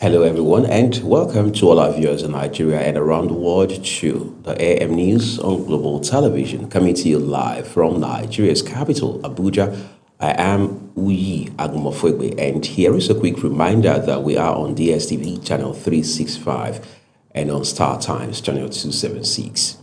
Hello, everyone, and welcome to all our viewers in Nigeria and around the world to the AM News on Global Television, coming to you live from Nigeria's capital, Abuja. I am Uyi Agumofwegbe, and here is a quick reminder that we are on DSTV channel 365 and on Star Times channel 276.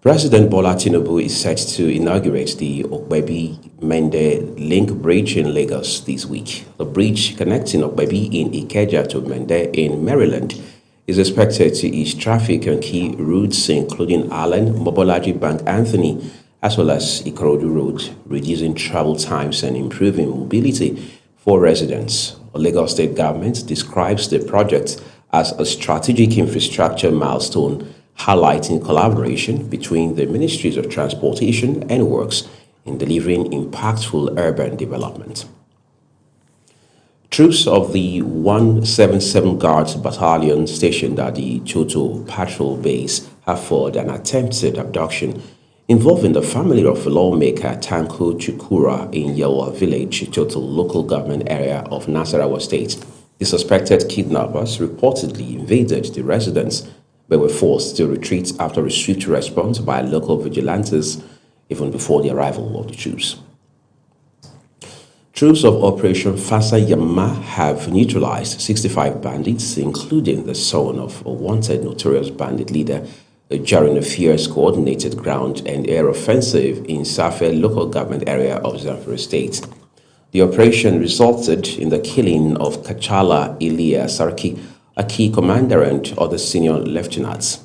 President Bola Tinubu is set to inaugurate the Okpebi-Mende Link Bridge in Lagos this week. The bridge connecting Okpebi in Ikeja to Mende in Maryland is expected to ease traffic on key routes including Allen, Mobolaji Bank Anthony, as well as Ikorodu Road, reducing travel times and improving mobility for residents. The Lagos State government describes the project as a strategic infrastructure milestone, highlighting collaboration between the Ministries of Transportation and Works in delivering impactful urban development. Troops of the 177 Guards Battalion stationed at the Choto Patrol Base have fought an attempted abduction involving the family of lawmaker Tanko Chukura in Yewa Village, Choto local government area of Nasarawa State. The suspected kidnappers reportedly invaded the residence but were forced to retreat after a swift response by local vigilantes even before the arrival of the troops. Troops of Operation Fasa Yamma have neutralized 65 bandits, including the son of a wanted notorious bandit leader, during a fierce coordinated ground and air offensive in Safe local government area of Zamfara State. The operation resulted in the killing of Kachala Ilia Sarki, a key commander and other senior lieutenants.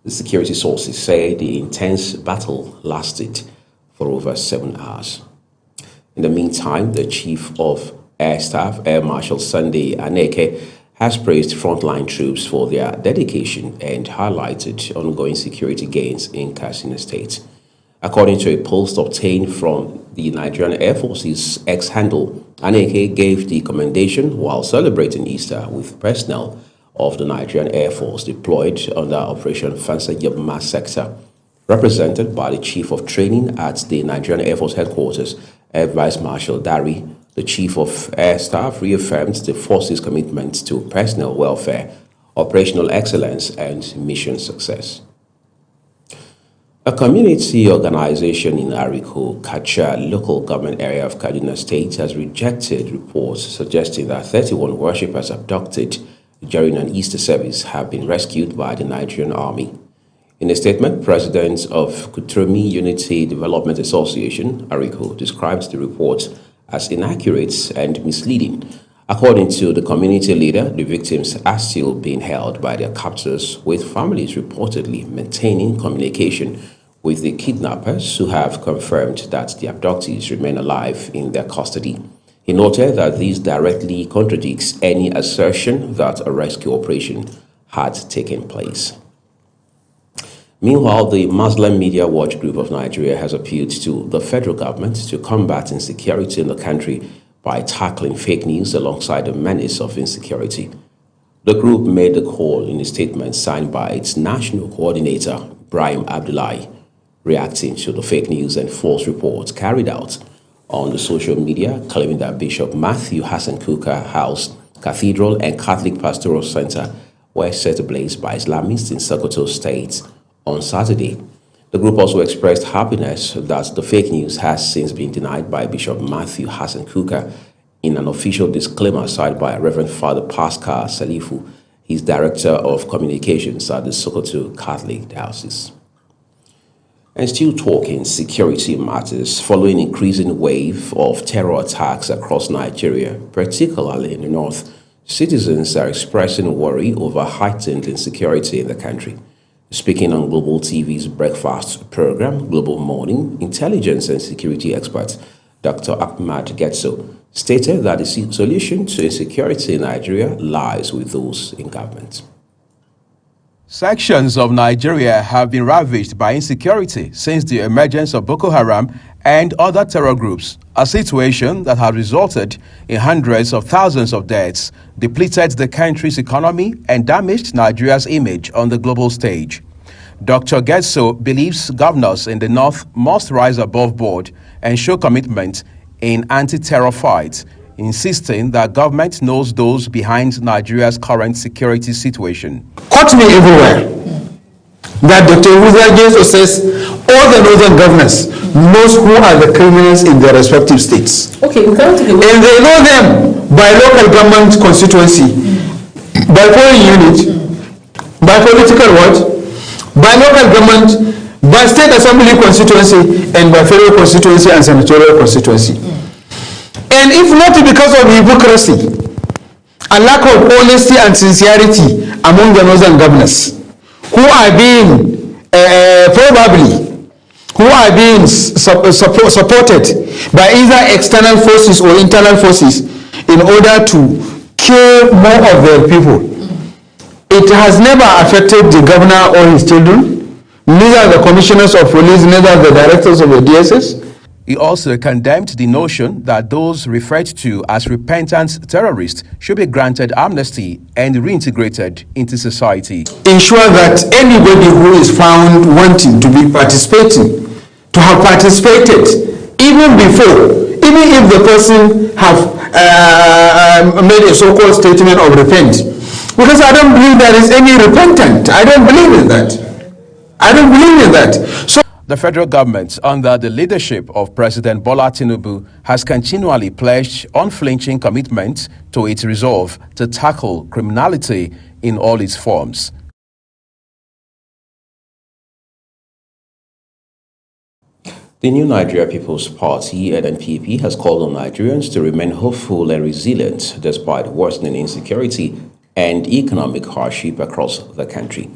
The security sources say the intense battle lasted for over 7 hours. In the meantime, the Chief of Air Staff, Air Marshal Sunday Aneke, has praised frontline troops for their dedication and highlighted ongoing security gains in Katsina State. According to a post obtained from the Nigerian Air Force's X-handle, Aneke gave the commendation while celebrating Easter with personnel of the Nigerian Air Force deployed under Operation Fasa Yamma sector, represented by the Chief of Training at the Nigerian Air Force Headquarters, Air Vice Marshal Dari. The Chief of Air Staff reaffirmed the force's commitment to personnel welfare, operational excellence, and mission success. A community organization in Ariko, Kacha local government area of Kaduna State has rejected reports suggesting that 31 worshippers abducted during an Easter service have been rescued by the Nigerian Army. In a statement, President of Kutromi Unity Development Association, Ariko, described the report as inaccurate and misleading. According to the community leader, the victims are still being held by their captors, with families reportedly maintaining communication with the kidnappers who have confirmed that the abductees remain alive in their custody. He noted that this directly contradicts any assertion that a rescue operation had taken place. Meanwhile, the Muslim Media Watch Group of Nigeria has appealed to the federal government to combat insecurity in the country by tackling fake news alongside the menace of insecurity. The group made the call in a statement signed by its national coordinator, Ibrahim Abdullahi, reacting to the fake news and false reports carried out on the social media, claiming that Bishop Matthew Hassan Kuka House, Cathedral, and Catholic Pastoral Center were set ablaze by Islamists in Sokoto State on Saturday. The group also expressed happiness that the fake news has since been denied by Bishop Matthew Hassan Kuka in an official disclaimer signed by Reverend Father Pascal Salifu, his Director of Communications at the Sokoto Catholic Diocese. And still talking security matters, following increasing wave of terror attacks across Nigeria, particularly in the north, citizens are expressing worry over heightened insecurity in the country. Speaking on Global TV's breakfast program, Global Morning, intelligence and security expert Dr. Ahmad Getso stated that the solution to insecurity in Nigeria lies with those in government. Sections of Nigeria have been ravaged by insecurity since the emergence of Boko Haram and other terror groups, a situation that has resulted in hundreds of thousands of deaths, depleted the country's economy, and damaged Nigeria's image on the global stage. Dr. Getso believes governors in the North must rise above board and show commitment in anti-terror fights insisting that government knows those behind Nigeria's current security situation. Caught me everywhere. That Dr. Yahuza Jesu says all the northern governors knows who are the criminals in their respective states. Okay, we come to the... And they know them by local government constituency, by polling unit, by political what, by local government, by state assembly constituency, and by federal constituency and senatorial constituency. And if not because of hypocrisy, a lack of honesty and sincerity among the northern governors, who are being supported by either external forces or internal forces in order to kill more of their people. It has never affected the governor or his children, neither the commissioners of police, neither the directors of the DSS. He also condemned the notion that those referred to as repentant terrorists should be granted amnesty and reintegrated into society. Ensure that anybody who is found wanting to be participating, to have participated even before, even if the person have made a so-called statement of repent. Because I don't believe there is any repentant. I don't believe in that. I don't believe in that. So the federal government, under the leadership of President Bola Tinubu, has continually pledged unflinching commitment to its resolve to tackle criminality in all its forms. The New Nigeria People's Party, NNPP, has called on Nigerians to remain hopeful and resilient despite worsening insecurity and economic hardship across the country.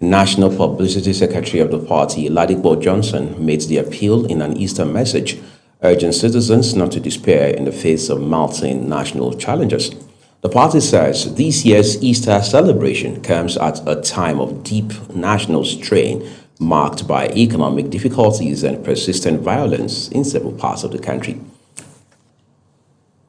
National Publicity Secretary of the party, Ladipo Johnson, made the appeal in an Easter message, urging citizens not to despair in the face of mounting national challenges. The party says this year's Easter celebration comes at a time of deep national strain, marked by economic difficulties and persistent violence in several parts of the country.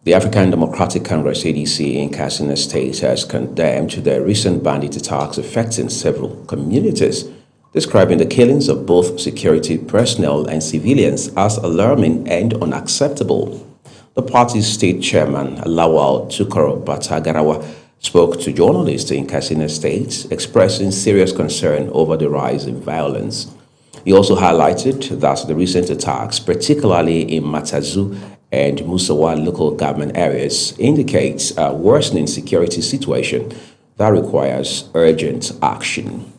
The African Democratic Congress ADC in Katsina State has condemned the recent bandit attacks affecting several communities, describing the killings of both security personnel and civilians as alarming and unacceptable. The party's state chairman, Lawal Tukoro Batagarawa, spoke to journalists in Katsina State, expressing serious concern over the rise in violence. He also highlighted that the recent attacks, particularly in Matazu and Musawa local government areas, indicates a worsening security situation that requires urgent action.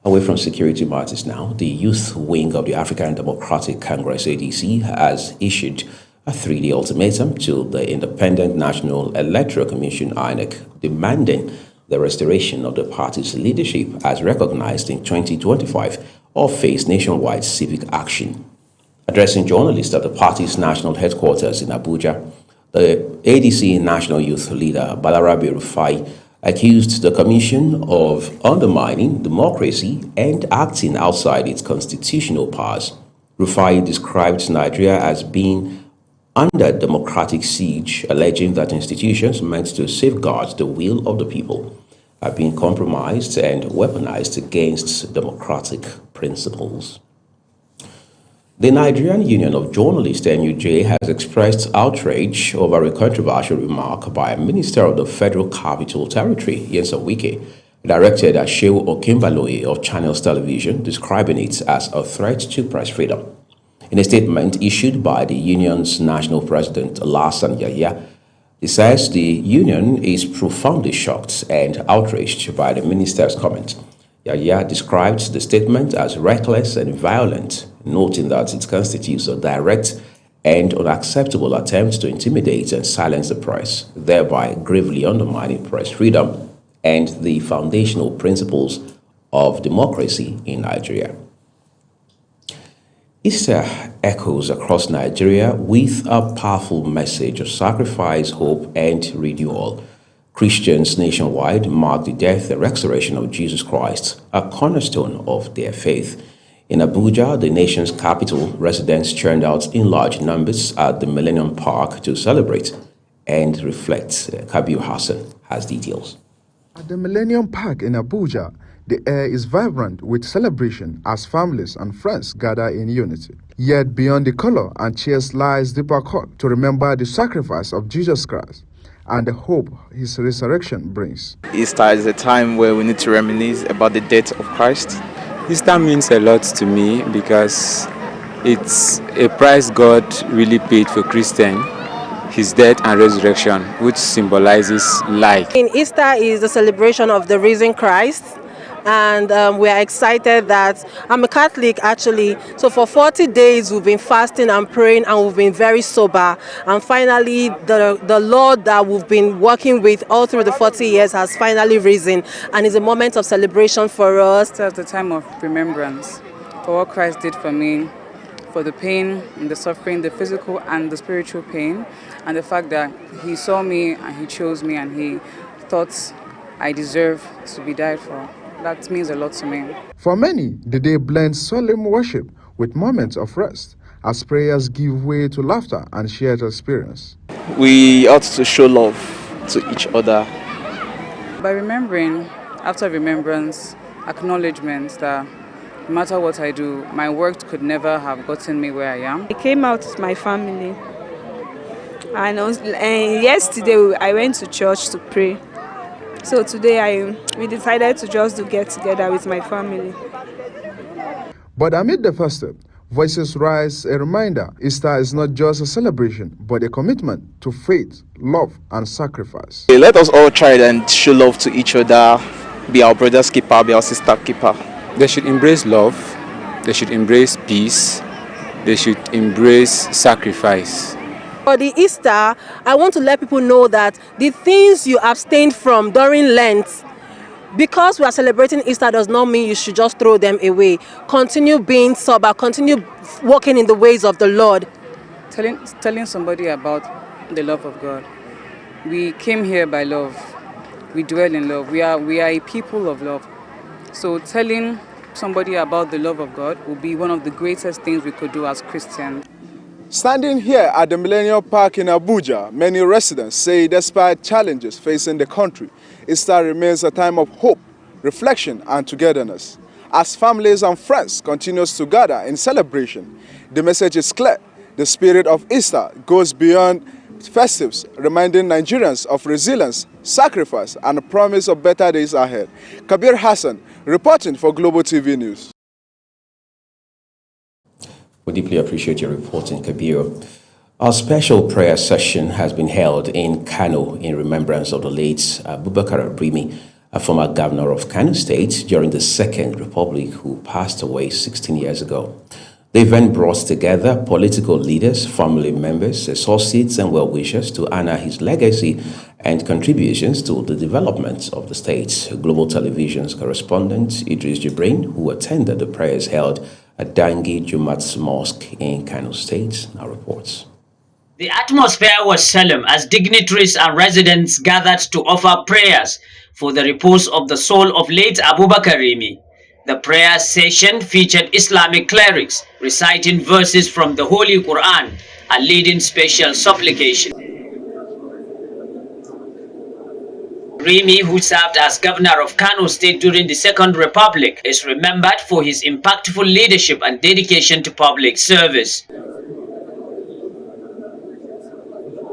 Away from security matters now, the youth wing of the African Democratic Congress ADC has issued a 3-day ultimatum to the Independent National Electoral Commission INEC, demanding the restoration of the party's leadership as recognized in 2025 or face nationwide civic action. Addressing journalists at the party's national headquarters in Abuja, the ADC national youth leader Balarabe Rufai accused the commission of undermining democracy and acting outside its constitutional powers. Rufai described Nigeria as being under democratic siege, alleging that institutions meant to safeguard the will of the people are being compromised and weaponized against democratic principles. The Nigerian Union of Journalists, NUJ, has expressed outrage over a controversial remark by a minister of the Federal Capital Territory, Nyesom Wike, directed at Shehu Okinbaloye of Channels Television, describing it as a threat to press freedom. In a statement issued by the union's national president, Alassane Yahya, he says the union is profoundly shocked and outraged by the minister's comment. Yahya described the statement as reckless and violent, noting that it constitutes a direct and unacceptable attempt to intimidate and silence the press, thereby gravely undermining press freedom and the foundational principles of democracy in Nigeria. Easter echoes across Nigeria with a powerful message of sacrifice, hope, and renewal. Christians nationwide mark the death and resurrection of Jesus Christ, a cornerstone of their faith. In Abuja, the nation's capital, residents turned out in large numbers at the Millennium Park to celebrate and reflect. Kabir Hassan has details. At the Millennium Park in Abuja, The air is vibrant with celebration as families and friends gather in unity. Yet beyond the color and cheers lies deeper call to remember the sacrifice of Jesus Christ and the hope his resurrection brings. Easter is a time where we need to reminisce about the death of Christ. Easter means a lot to me because it's a price God really paid for Christian, his death and resurrection, which symbolizes life. Easter is the celebration of the risen Christ. And we are excited that I'm a Catholic actually. So for 40 days we've been fasting and praying and we've been very sober. And finally the Lord that we've been working with all through the 40 years has finally risen. And it's a moment of celebration for us. It's the time of remembrance for what Christ did for me, for the pain and the suffering, the physical and the spiritual pain, and the fact that he saw me and he chose me and he thought I deserve to be died for. That means a lot to me. For many, the day blends solemn worship with moments of rest as prayers give way to laughter and shared experience. We ought to show love to each other. By remembering, after remembrance, acknowledgement that no matter what I do, my work could never have gotten me where I am. I came out with my family, and yesterday I went to church to pray. So today we decided to just get together with my family. But amid the festive, voices rise a reminder Easter is not just a celebration, but a commitment to faith, love, and sacrifice. Let us all try and show love to each other, be our brother's keeper, be our sister's keeper. They should embrace love, they should embrace peace, they should embrace sacrifice. For the Easter, I want to let people know that the things you abstained from during Lent, because we are celebrating Easter does not mean you should just throw them away. Continue being sober, continue walking in the ways of the Lord. Telling somebody about the love of God. We came here by love. We dwell in love. We are a people of love. So telling somebody about the love of God will be one of the greatest things we could do as Christians. Standing here at the Millennium Park in Abuja, many residents say despite challenges facing the country, Easter remains a time of hope, reflection and togetherness. As families and friends continue to gather in celebration, the message is clear. The spirit of Easter goes beyond festives, reminding Nigerians of resilience, sacrifice and a promise of better days ahead. Kabir Hassan, reporting for Global TV News. We deeply appreciate your reporting, Kabir. Our special prayer session has been held in Kano in remembrance of the late Abubakar Abrimi, a former governor of Kano State during the Second Republic who passed away 16 years ago. The event brought together political leaders, family members, associates and well-wishers to honor his legacy and contributions to the development of the state. Global Television's correspondent Idris Jibrin, who attended the prayers held at Dangi Jumat's Mosque in Kano State, now reports. The atmosphere was solemn as dignitaries and residents gathered to offer prayers for the repose of the soul of late Abubakar Rimi. The prayer session featured Islamic clerics reciting verses from the Holy Quran and leading special supplication. Rimi, who served as governor of Kano State during the Second Republic, is remembered for his impactful leadership and dedication to public service.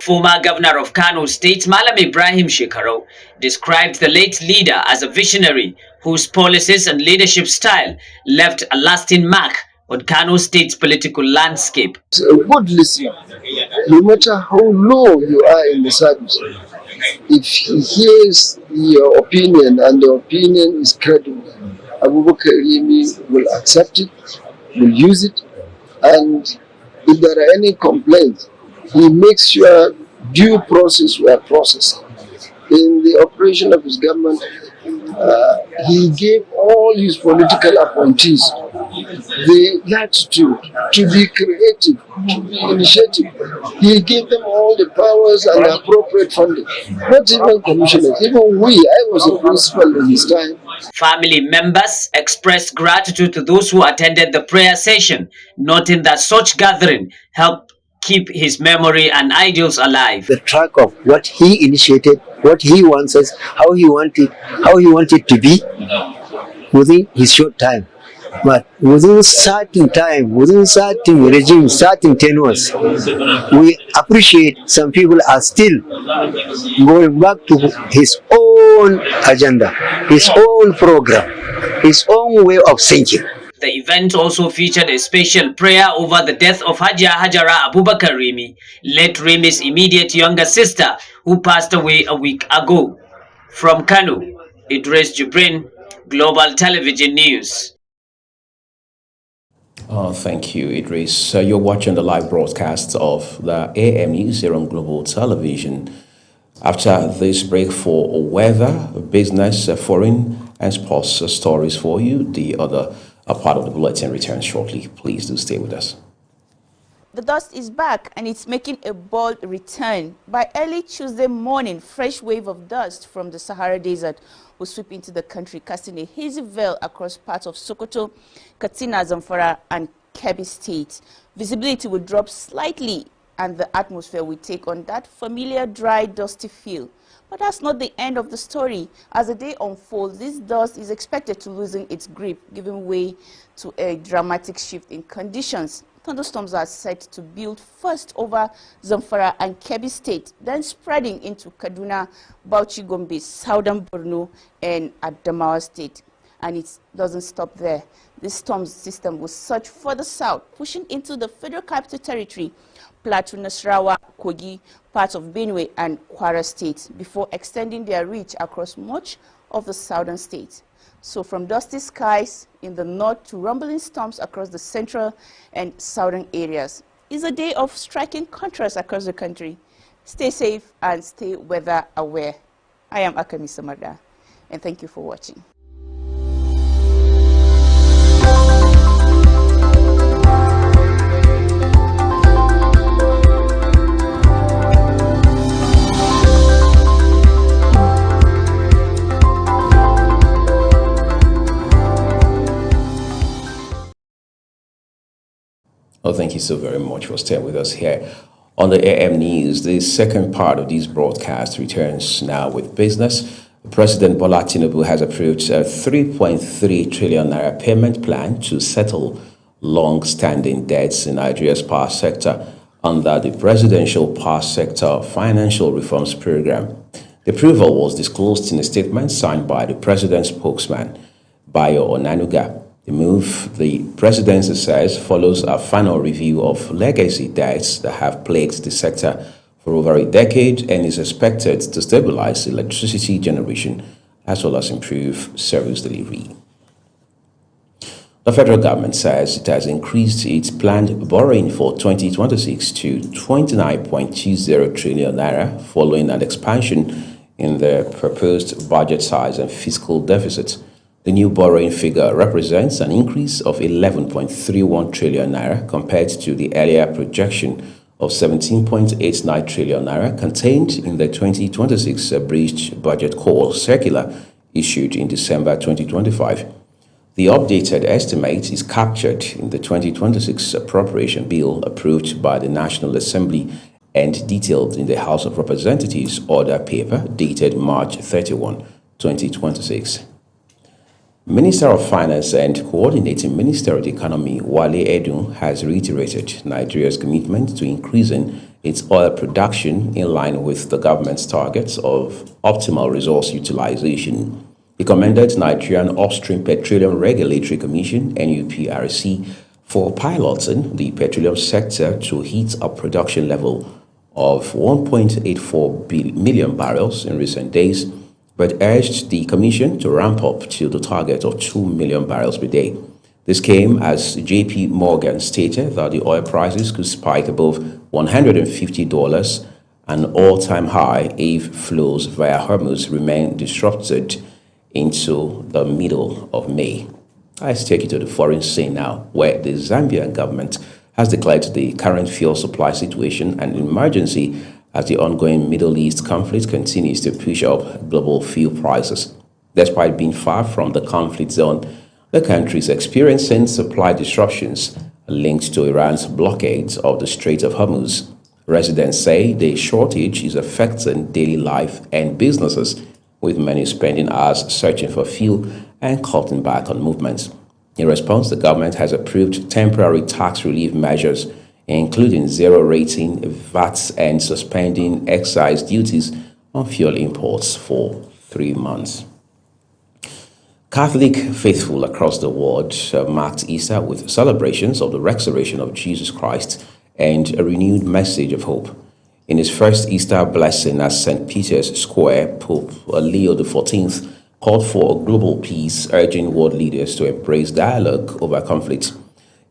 Former governor of Kano State, Malam Ibrahim Shekaro, described the late leader as a visionary whose policies and leadership style left a lasting mark on Kano State's political landscape. A good listener, no matter how low you are in the service, if he hears your opinion and the opinion is credible, Abubakar Rimi will accept it, will use it, and if there are any complaints, he makes sure due process were processed. In the operation of his government, he gave all his political appointees the latitude to be creative, to be initiative. He gave them all the powers and the appropriate funding. Not even commissioners, even I was a principal in his time. Family members expressed gratitude to those who attended the prayer session, noting that such gathering helped keep his memory and ideals alive. The track of what he initiated, what he wants us, how he wanted to be, within his short time. But within certain time, within certain regime, certain tenures, we appreciate some people are still going back to his own agenda, his own program, his own way of thinking. The event also featured a special prayer over the death of Hajia Hajara Abubakar Rimi, late Rimi's immediate younger sister, who passed away a week ago. From Kano, Idris Jibrin, Global Television News. Thank you, Idris. You're watching the live broadcast of the AM News here on Global Television. After this break for weather, business, foreign and sports stories for you, the other part of the bulletin returns shortly. Please do stay with us. The dust is back and it's making a bold return. By early Tuesday morning, fresh wave of dust from the Sahara Desert will sweep into the country, casting a hazy veil across parts of Sokoto, Katsina, Zamfara and Kebbi states. Visibility will drop slightly and the atmosphere will take on that familiar dry, dusty feel. But that's not the end of the story. As the day unfolds, this dust is expected to loosen its grip, giving way to a dramatic shift in conditions. Thunderstorms are set to build first over Zamfara and Kebbi State, then spreading into Kaduna, Bauchi, Gombe, Southern Borno, and Adamawa State. And it doesn't stop there. This storm system will surge further south, pushing into the Federal Capital Territory, Plateau, Nasarawa, Kogi, parts of Benue, and Kwara State, before extending their reach across much of the southern states. So from dusty skies in the north to rumbling storms across the central and southern areas. It's a day of striking contrast across the country. Stay safe and stay weather aware. I am Akami Samarda, and thank you for watching. Well, thank you so very much for staying with us here on the AM News. The second part of this broadcast returns now with business. President Bola Tinubu has approved a 3.3 trillion naira payment plan to settle long-standing debts in Nigeria's power sector under the Presidential Power Sector Financial Reforms Program. The approval was disclosed in a statement signed by the president's spokesman, Bayo Onanuga. The move, the presidency says, follows a final review of legacy debts that have plagued the sector for over a decade and is expected to stabilize electricity generation as well as improve service delivery. The federal government says it has increased its planned borrowing for 2026 to 29.20 trillion naira following an expansion in the proposed budget size and fiscal deficit. The new borrowing figure represents an increase of 11.31 trillion naira compared to the earlier projection of 17.89 trillion naira contained in the 2026 abridged budget call circular issued in December 2025. The updated estimate is captured in the 2026 appropriation bill approved by the National Assembly and detailed in the House of Representatives order paper dated March 31, 2026. Minister of Finance and Coordinating Minister of the Economy, Wale Edun, has reiterated Nigeria's commitment to increasing its oil production in line with the government's targets of optimal resource utilization. He commended Nigerian Upstream Petroleum Regulatory Commission, NUPRC, for piloting the petroleum sector to hit a production level of 1.84 million barrels in recent days, but urged the Commission to ramp up to the target of 2 million barrels per day. This came as JP Morgan stated that the oil prices could spike above $150, an all-time high if flows via Hormuz remain disrupted into the middle of May. Let's take you to the foreign scene now, where the Zambian government has declared the current fuel supply situation an emergency as the ongoing Middle East conflict continues to push up global fuel prices. Despite being far from the conflict zone, the country is experiencing supply disruptions linked to Iran's blockades of the Strait of Hormuz. Residents say the shortage is affecting daily life and businesses, with many spending hours searching for fuel and cutting back on movements. In response, the government has approved temporary tax relief measures, including zero rating VAT and suspending excise duties on fuel imports for 3 months. Catholic faithful across the world marked Easter with celebrations of the resurrection of Jesus Christ and a renewed message of hope. In his first Easter blessing at St. Peter's Square, Pope Leo XIV called for global peace, urging world leaders to embrace dialogue over conflict.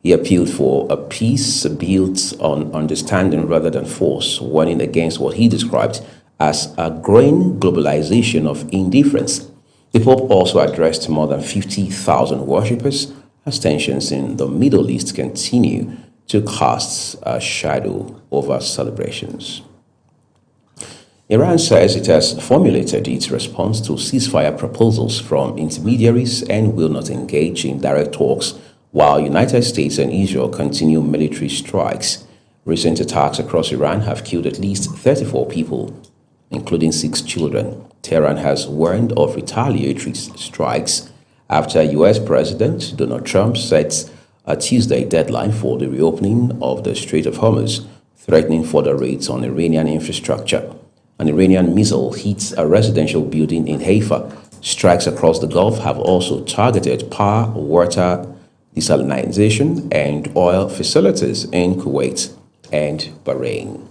He appealed for a peace built on understanding rather than force, warning against what he described as a growing globalization of indifference. The Pope also addressed more than 50,000 worshippers as tensions in the Middle East continue to cast a shadow over celebrations. Iran says it has formulated its response to ceasefire proposals from intermediaries and will not engage in direct talks while United States and Israel continue military strikes. Recent attacks across Iran have killed at least 34 people, including 6 children. Tehran has warned of retaliatory strikes after U.S. President Donald Trump sets a Tuesday deadline for the reopening of the Strait of Hormuz, threatening further raids on Iranian infrastructure. An Iranian missile hits a residential building in Haifa. Strikes across the Gulf have also targeted power, water, desalination, and oil facilities in Kuwait and Bahrain.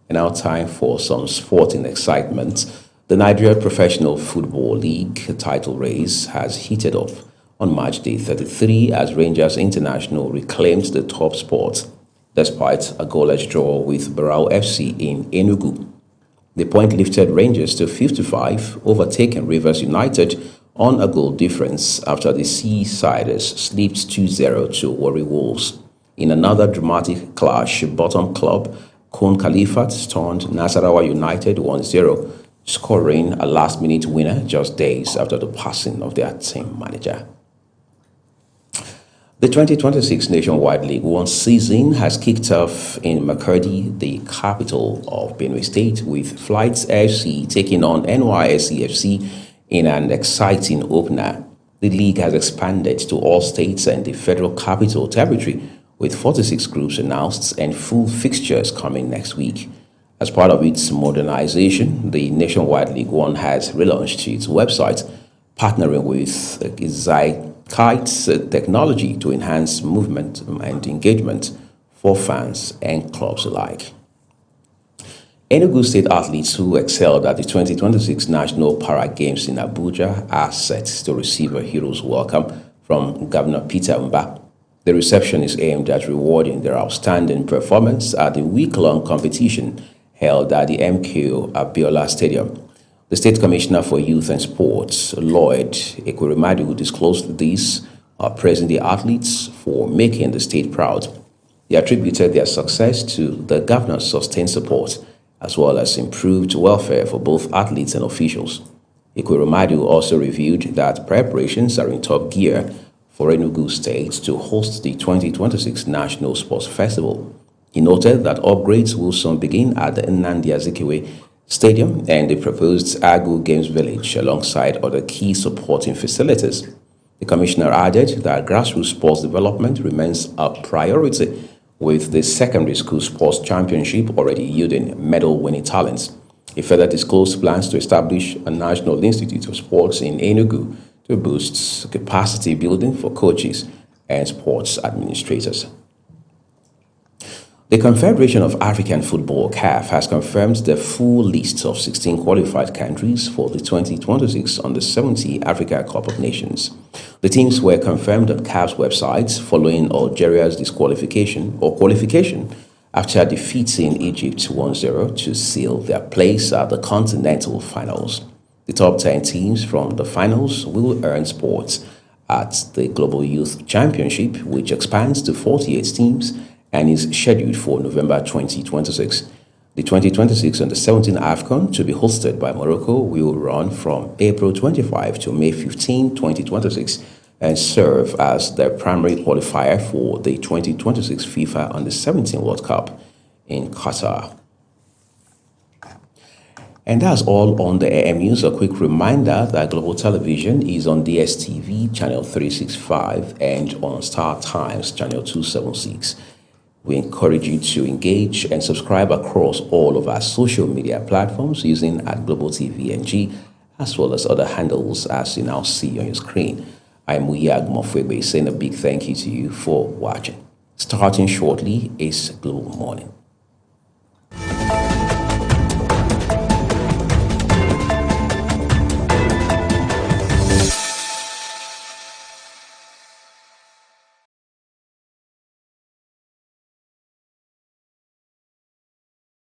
And now time for some sporting excitement. The Nigeria Professional Football League title race has heated up on match day 33 as Rangers International reclaimed the top spot despite a goalless draw with Barao FC in Enugu. The point lifted Rangers to 55, overtaking Rivers United on a goal difference after the Seasiders slipped 2-0 to Warri Wolves. In another dramatic clash, bottom club Kun Khalifat stunned Nasarawa United 1-0, scoring a last-minute winner just days after the passing of their team manager. The 2026 Nationwide League One season has kicked off in Makurdi, the capital of Benue State, with Flights FC taking on NYSC FC in an exciting opener. The league has expanded to all states and the Federal Capital Territory, with 46 groups announced and full fixtures coming next week. As part of its modernization, the Nationwide League One has relaunched its website, partnering with Zeitgeist technology to enhance movement and engagement for fans and clubs alike. Enugu State athletes who excelled at the 2026 National Para Games in Abuja are set to receive a hero's welcome from Governor Peter Mba. The reception is aimed at rewarding their outstanding performance at the week-long competition held at the MKO Abiola Stadium. The State Commissioner for Youth and Sports, Lloyd Ekweremadu, disclosed this, praising the athletes for making the state proud. They attributed their success to the governor's sustained support, as well as improved welfare for both athletes and officials. Ekweremadu also revealed that preparations are in top gear for Enugu State to host the 2026 National Sports Festival. He noted that upgrades will soon begin at the Nnamdi Azikiwe Stadium and the proposed Agu Games Village alongside other key supporting facilities. The commissioner added that grassroots sports development remains a priority, with the secondary school sports championship already yielding medal-winning talents. He further disclosed plans to establish a National Institute of Sports in Enugu to boost capacity building for coaches and sports administrators. The Confederation of African Football, CAF, has confirmed the full list of 16 qualified countries for the 2026 Under-17 Africa Cup of Nations. The teams were confirmed on CAF's website following Algeria's qualification after defeating Egypt 1-0 to seal their place at the continental finals. The top 10 teams from the finals will earn spots at the Global Youth Championship, which expands to 48 teams and is scheduled for November 2026. The 2026 Under-17 AFCON, to be hosted by Morocco, will run from April 25 to May 15, 2026, and serve as the primary qualifier for the 2026 FIFA Under-17 World Cup in Qatar. And that's all on the AM News. A quick reminder that Global Television is on DSTV channel 365 and on Star Times channel 276. We encourage you to engage and subscribe across all of our social media platforms using @GlobalTVNG, as well as other handles as you now see on your screen. I'm Uyag Mofwebe saying a big thank you to you for watching. Starting shortly is Global Morning.